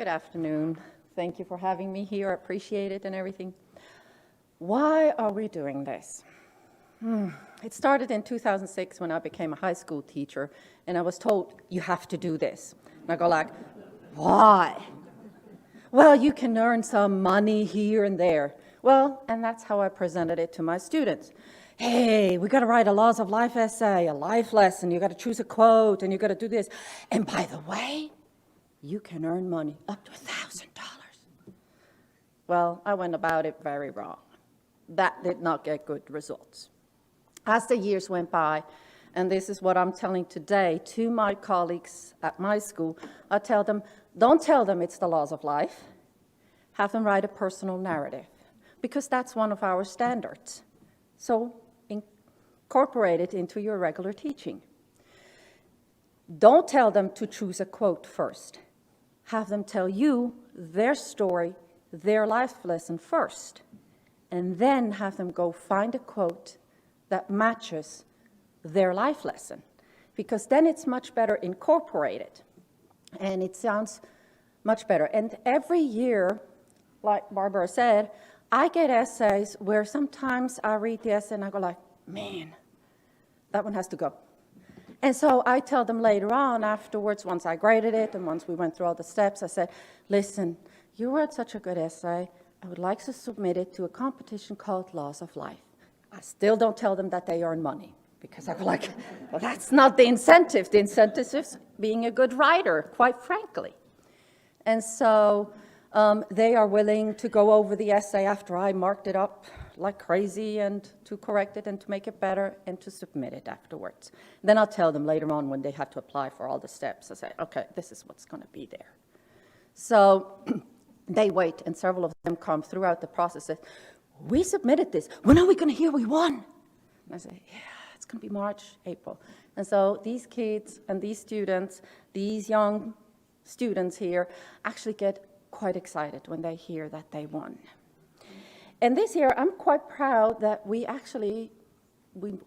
Good afternoon. Thank you for having me here. I appreciate it and everything. Why are we doing this? It started in 2006 when I became a high school teacher, and I was told, you have to do this. And I go like, why? Well, you can earn some money here and there. Well, and that's how I presented it to my students. Hey, we got to write a Laws of Life essay, a life lesson. You got to choose a quote, and you got to do this. And by the way, you can earn money up to $1,000. Well, I went about it very wrong. That did not get good results. As the years went by, and this is what I'm telling today to my colleagues at my school, I tell them, don't tell them it's the laws of life. Have them write a personal narrative, because that's one of our standards. So incorporate it into your regular teaching. Don't tell them to choose a quote first. Have them tell you their story, their life lesson first, and then have them go find a quote that matches their life lesson, because then it's much better incorporated, and it sounds much better. And every year, like Barbara said, I get essays where sometimes I read the essay and I go like, man, that one has to go. And so I tell them later on afterwards, once I graded it and once we went through all the steps, I said, listen, you wrote such a good essay. I would like to submit it to a competition called Laws of Life. I still don't tell them that they earn money, because I go like, well, that's not the incentive. The incentive is being a good writer, quite frankly. And so they are willing to go over the essay after I marked it up like crazy and to correct it and to make it better and to submit it afterwards. Then I'll tell them later on when they have to apply for all the steps. I say, okay, this is what's going to be there. So they wait, and several of them come throughout the process. Say, we submitted this. When are we going to hear we won? And I say, yeah, it's going to be March, April. And so these kids and these students, these young students here, actually get quite excited when they hear that they won. And this year, I'm quite proud that we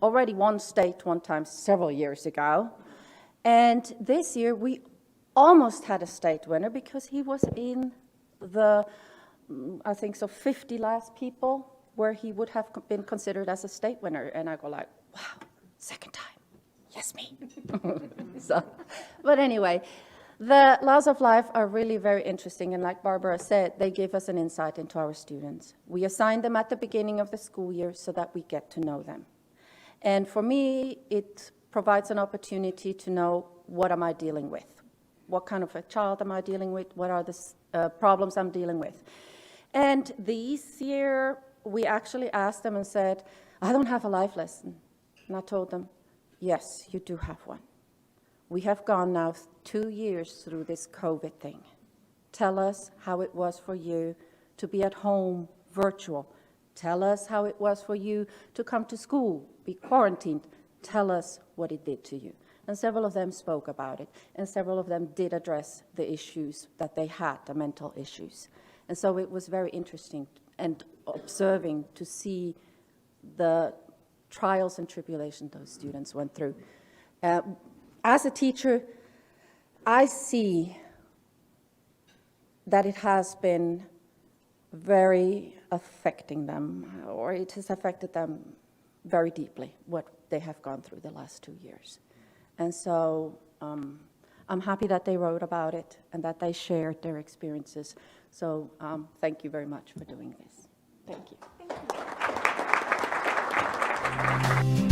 already won state one time several years ago. And this year, we almost had a state winner because he was in the, I think so, 50 last people where he would have been considered as a state winner. And I go like, wow, second time. Yes, me. But anyway, the laws of life are really very interesting, and like Barbara said, they give us an insight into our students. We assign them at the beginning of the school year so that we get to know them. And for me, it provides an opportunity to know, what am I dealing with? What kind of a child am I dealing with? What are the problems I'm dealing with? And this year, we actually asked them and said, I don't have a life lesson. And I told them, yes, you do have one. We have gone now 2 years through this COVID thing. Tell us how it was for you to be at home, virtual. Tell us how it was for you to come to school, be quarantined. Tell us what it did to you. And several of them spoke about it, and several of them did address the issues that they had, the mental issues. And so it was very interesting and observing to see the trials and tribulations those students went through. As a teacher, I see that it has been very affecting them, or it has affected them very deeply, what they have gone through the last 2 years. And so I'm happy that they wrote about it and that they shared their experiences. So thank you very much for doing this. Thank you. Thank you.